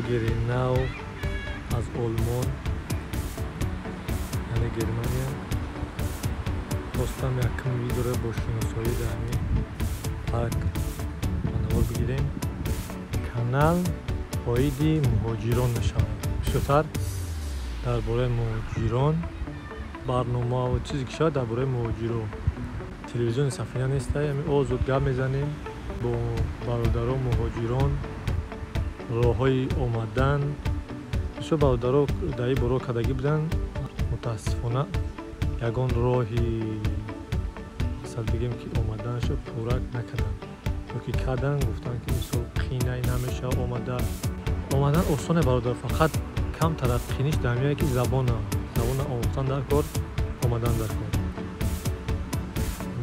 блогери нав аз Олмон, яъне Германия, хостам якум видеоро бо шиносоӣ дар ҳамин парк манавор бигирем. Канал оиди муҳоҷирон мешавад. Бисёртар дар бораи муҳоҷирон барнома ва чизе ки шавад дар бораи муҳоҷирон. Телевизиони сафина неста, ҳамин озод гап мезанем бо бародаро муҳоҷирон, роҳҳои омадан. бисёр бародаро дар ин бора кардагӣ буданд, мутаассифона ягон роҳи мақсад бигем ки омаданашо пурра накарданд, ёки карданд гуфтанд ки мисол қинай намешавад омадан осоне бародар, фақат камтар қиниш дар миёяд ки забона омӯхтан дар кор, омадан дар кор.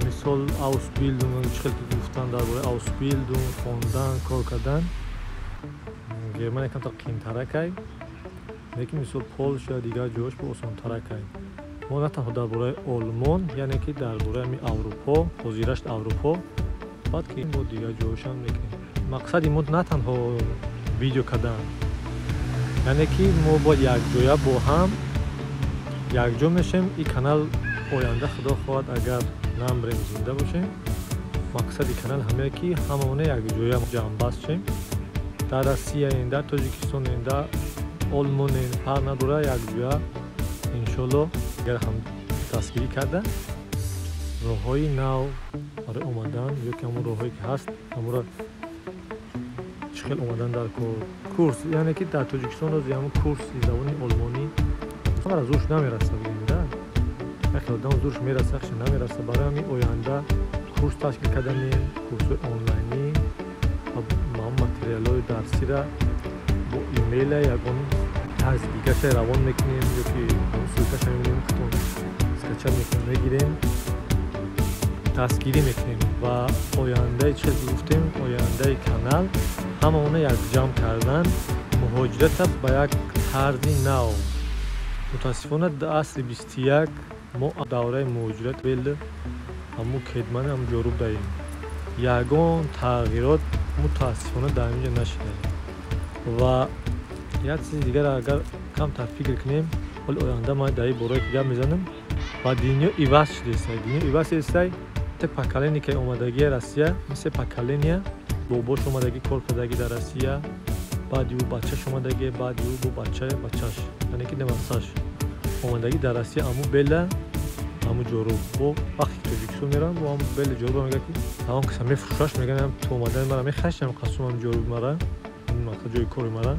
мисол аусбилдунг чӣ хел ки гуфтанд дар бораи аусбилдунг, хондан, кор кардан Германия камтар қиинтаракай, лекин мисол Полша дигар ҷойҳош бо осонтаракай. мо на танҳо дар бораи Олмон, яъне ки дар бораи ҳамин Аврупо, ҳозираш Аврупо, баъд ки мо дигар ҷойҳошам мекунем. Мақсади мо на танҳо видео кардан, яъне ки мо бо якҷоя бо ҳам якҷо мешем. ин канал оянда худо хоҳад агар намрем зинда бошем, мақсади канал ҳамае ки ҳамаоне якҷоя ҷамъбаст шем. дар Россияен, дар Тоҷикистонен, дар Олмонен фарқ надорад, якҷоя иншоалло агар ҳам дастгирӣ карда роҳҳои нав барои омадан, ёки ҳамон роҳҳое ки ҳаст ҳамонро чӣ хел омадан дар кор, курс, яъне ки дар Тоҷикистон рози ҳамон курси забони олмонӣ ҳамара зӯрш намераса бигемда, яхе одам зӯрш мераса, яхше намераса. барои ҳамин оянда курс ташкил карданем, курсҳои онлайнӣ ва материалҳои дарсиро бо имейла ягон тарзи дигаша равон мекунем, ёки сӯйташа мебинем, хутон скача мекунем, мегирем, дастгирӣ мекунем ва ояндаи чӣ хел ки гуфтем, ояндаи канал ҳамаона якҷамъ кардан муҳоҷирата ба як тарзи нав. мутаассифона дар асри 21 мо давраи муҳоҷират велда ҳамун кедмани ҳам ҷоруб даем. ягон тағйирот мутаассифона дар инҷо нашидем. ва як чизи дигар агар камтар фикр кунем, ҳоли оянда ман дар ин борае ки гап мезанам ва дунё иваз шудесай. Дунё иваз шудесай. те поколение ки омадагии Россия, мисли поколения бобош омадагӣ кор кардагӣ дар Россия, баъди ӯ бачаш омадагӣ, баъди ӯ бо бачаш, яъне ки невасташ омадагӣ дар Россия аму бела аму ҷоруб. бо вақте ки Тоҷикистон мерам бо аму бела ҷоруб мегӯяд ки тамом киса мефурӯшаш, мегӯям ту омадани мара мехашам қасум ам ҷоруб мара, мақсад ҷои кори мара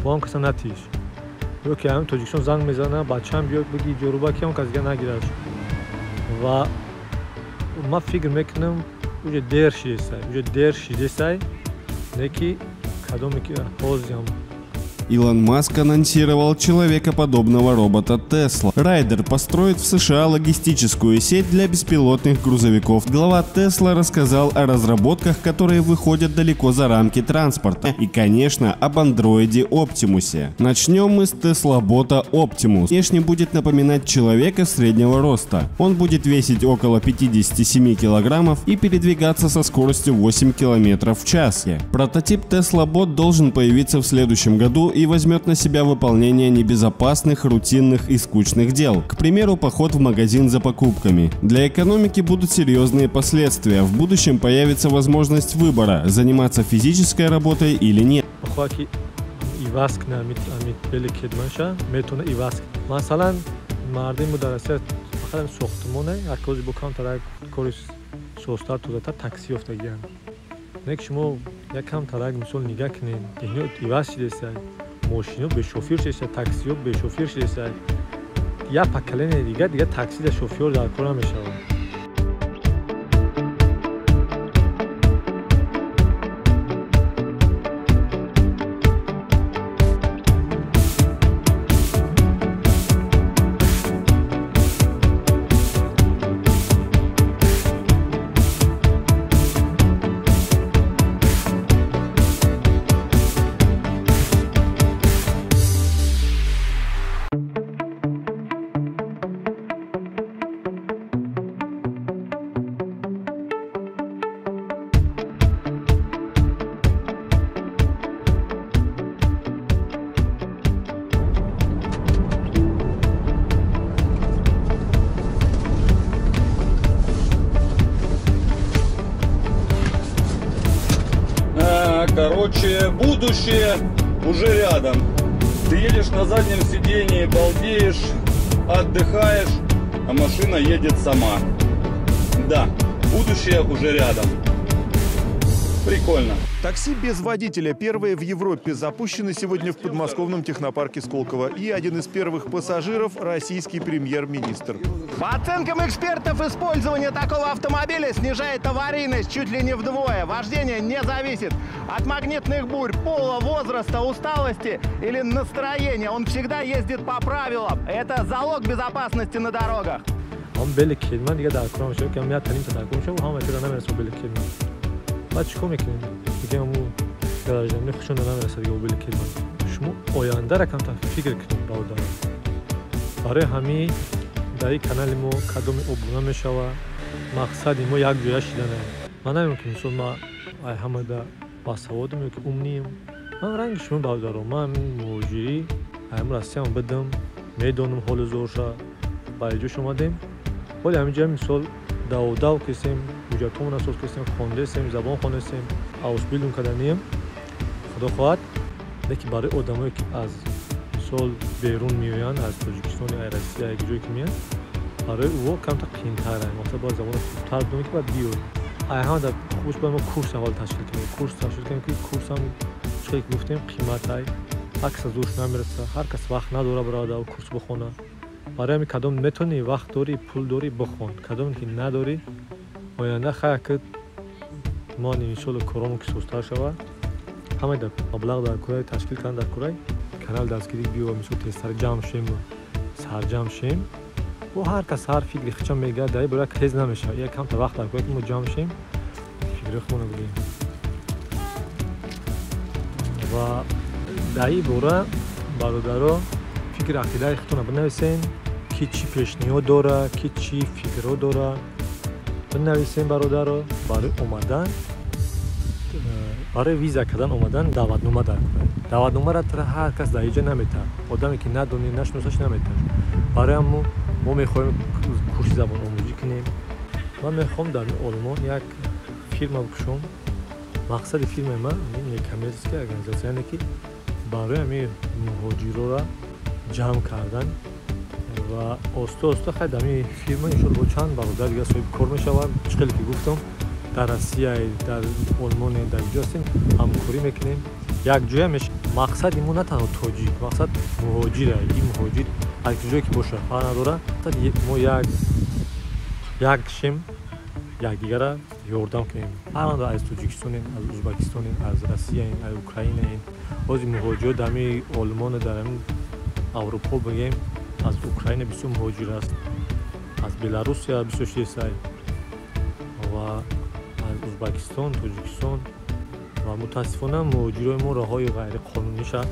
бо ам киса натиш, ёки ҳамин Тоҷикистон занг мезана бачаам биё биги ҷоруба ки он кас дигар нагираш. ва ман фикр мекунам уже дер шидесай, не ки кадоме ки ҳозирам. Илон Маск анонсировал человекоподобного робота Tesla. Райдер построит в США логистическую сеть для беспилотных грузовиков. Глава Tesla рассказал о разработках, которые выходят далеко за рамки транспорта. И, конечно, об андроиде Optimus. Начнем мы с Tesla-бота Optimus. Внешне будет напоминать человека среднего роста. Он будет весить около 57 килограммов и передвигаться со скоростью 8 километров в час. Прототип Tesla-бот должен появиться в следующем году и возьмет на себя выполнение небезопасных, рутинных и скучных дел. К примеру, поход в магазин за покупками. Для экономики будут серьезные последствия. В будущем появится возможность выбора, заниматься физической работой или нет. ماشین‌ها به شوفیر شده، تاکسی‌ها به شوفیر شده. یا پکلن دیگه تاکسی در شوفیر در کار نمیشه. Короче, будущее уже рядом. Ты едешь на заднем сидении, балдеешь, отдыхаешь, а машина едет сама. Да, будущее уже рядом. Прикольно. Такси без водителя. Первые в Европе запущены сегодня в подмосковном технопарке Сколково. И один из первых пассажиров – российский премьер-министр. По оценкам экспертов, использование такого автомобиля снижает аварийность чуть ли не вдвое. Вождение не зависит от магнитных бурь, пола, возраста, усталости или настроения. Он всегда ездит по правилам. Это залог безопасности на дорогах. هم بله کلمه دیگه در کار میشه که میاد تنیم تدارکو میشه و هم اطلاع نمیرسه بله کلمه بعد چیکار میکنیم دیگه همو درجه زمینی خوشون نمیرسه دیگه بله کلمه شما آینده را کم فکر کنیم برادر برای همین در این کانال ما کدام ابونه میشه و مقصد ما یک جای شدنه من نمیکنم مثلا ما همه دا باسواد میگه که امنیم من رنگ شما برادر من موجی هم راستیم بدم میدونم حال زورشا برای جو شما دیم ولی همینجا مثال داو کسیم وجاتمون اساس کسیم خونده سیم زبان خونده سیم اوسبیلدون کردنیم خدا خواهد دیگه برای آدمایی که از مثال بیرون میآیند از تاجیکستان یا روسیه یا جایی که میان برای او کم تا قیمت‌تره مثلا با زبان خوبتر بدونی که بعد بیاد هم در خوبش باید ما کورس اول تشکیل کنیم که کورس هم چقدر گفتیم قیمت های عکس از روش نمیرسه هر کس وقت نداره برای او کورس بخونه برای همین کدام میتونی وقت داری پول داری بخون کدام که نداری آینده خیلی که ما نمیشول کارامون که سوستر شود همه در مبلغ در کره تشکیل کردن در کره کانال دستگیری بیو و میشول تستر جمع شیم و سرجمع شیم و هر کس هر فکری خچم میگه دایی برای که هیز نمیشه یک کم تا وقت در کره که ما جمع شیم فکری خونه بگیم و دایی برای برادرها فکر عقیده اختونه بنویسین کی چی پیشنهاد داره کی چی فکر داره بنویسین برادرها برای اومدن برای ویزا کردن اومدن دعوتنامه در کنید دعوتنامه را تر هر کس در اینجا نمیده آدمی که ندونی نشناسش نمیده برای ما میخوایم کورس زبان آموزی کنیم من میخوام در آلمان یک فیلم بکشم مقصد فیلم من این کمیرسکی ارگانیزاسیونه که برای همین مهاجرا را جمع کردن و آستا خیلی دمی فیلم اینشون با چند برادر دیگه صاحب کار میشوند چقدر که گفتم در روسیه در آلمان در اینجا هستیم همکاری میکنیم یک جای میشه مقصد ما نه تنها تاجیک مقصد مهاجره این مهاجر هر جایی که باشه فرق نداره ما یک شیم یک دیگه را یاردم کنیم هر از تاجیکستان از ازبکستان از روسیه از اوکراین از مهاجر دمی آلمان در اروپا بگیم از اوکراین بسیار مهاجر است از بلاروسیا بسیار شیسای و از ازبکستان تاجیکستان و متاسفانه مهاجرای ما راههای غیر قانونی شد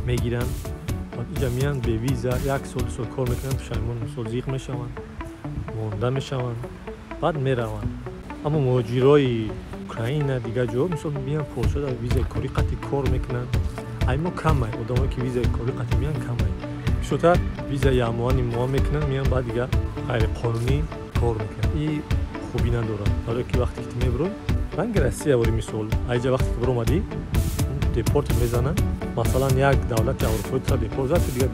میگیرن و اینجا میان به ویزا یک سال کار میکنن پشیمون سال زیغ میشوند مانده میشوند بعد میروند اما مهاجرای اوکراین دیگه جا مثلا میان پولشا در ویزا کاری قطعی کار میکنن ایما کمه آدمایی که ویزا کاری قطعی میان کمه بیشتر ویزا یامانی ما میکنن میان بعد دیگه غیر قانونی کار میکنن این خوبی نداره برای که وقتی که میبروی رنگ روسیه وری مثال اینجا وقتی که برو اومدی دیپورت میزنن مثلا یک دولت اروپایی تا دیپورت زد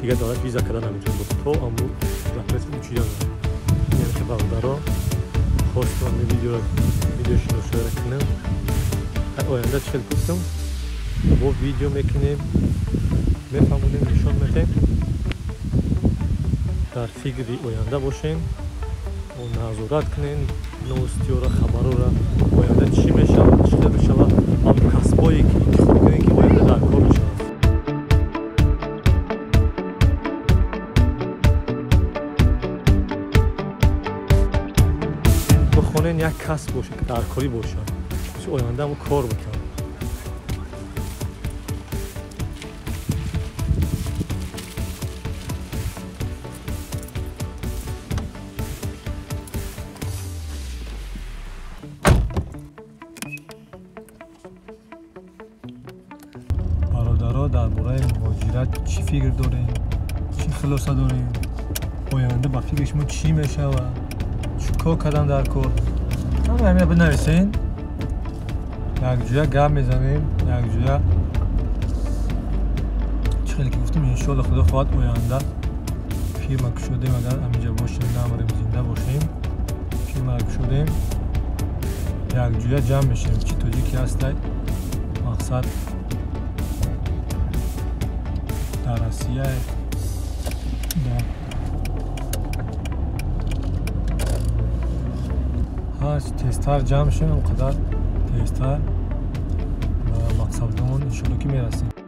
دیگه دولت ویزا کردن نمیتونه بود تو امو رفت چی یاد یعنی که برادرها خواستم ویدیوشون رو شیر کنم آینده چل گفتم با ویدیو میکنیم میفهمونیم نشان میدیم در فکری آینده باشین و نظارت کنین نوستی را خبر را آینده چی میشه چی میشه هم کسبایی که انتخاب کنین که آینده در کار میشه بخونین یک کسب باشه که در کاری باشه آینده هم کار بکنن برادرها درباره مهاجرت چی فکر دارین چی خلاصه دارین آینده با فکر شما چی میشه و چی کار کردن در کار همین بنویسین یک جویا گپ میزنیم، یک جویا چه خیلی که گفتم انشالله خدا خواهد آینده پیر ما که شدیم اگر همینجا باشیم نماریم زنده باشیم پیر ما که شدیم یک جویا جمع میشیم چی توجی که هستی مقصد در آسیه هست تیزتر جمع شیم اونقدر تیزتر مقصدمون انشالله که میرسیم.